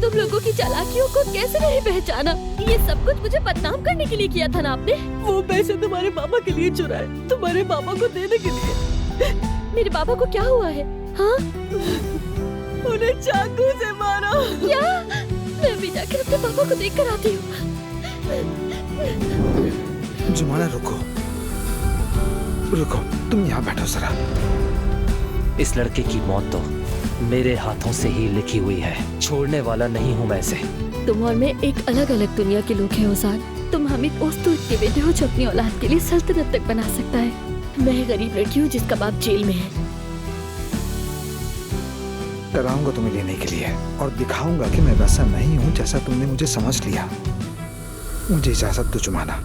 तुम लोगों की चालाकियों को कैसे नहीं पहचाना? ये सब कुछ मुझे बदनाम करने के लिए किया था ना आपने? वो पैसे तुम्हारे पापा के लिए चुराए, तुम्हारे पापा को देने के लिए। मेरे पापा को क्या हुआ है? हाँ? उन्हें चाकू से मारा। क्या? मैं भी जाकर अपने पापा को देख कर आती हूँ। जुमाना रुको, रुको, तुम यहाँ बैठो जरा। इस लड़के की मौत तो मेरे हाथों से ही लिखी हुई है, छोड़ने वाला नहीं हूँ मैं इसे। तुम और मैं एक अलग अलग दुनिया के लोग हैं ओजान। तुम हामिद उस दूत के बेटे हो जो अपनी औलाद के लिए सल्तनत तक बना सकता है। मैं गरीब लड़की हूँ जिसका बाप जेल में है। डराऊंगा तुम्हें लेने के लिए और दिखाऊंगा कि मैं वैसा नहीं हूँ जैसा तुमने मुझे समझ लिया। मुझे इजाजत दो जुमाना।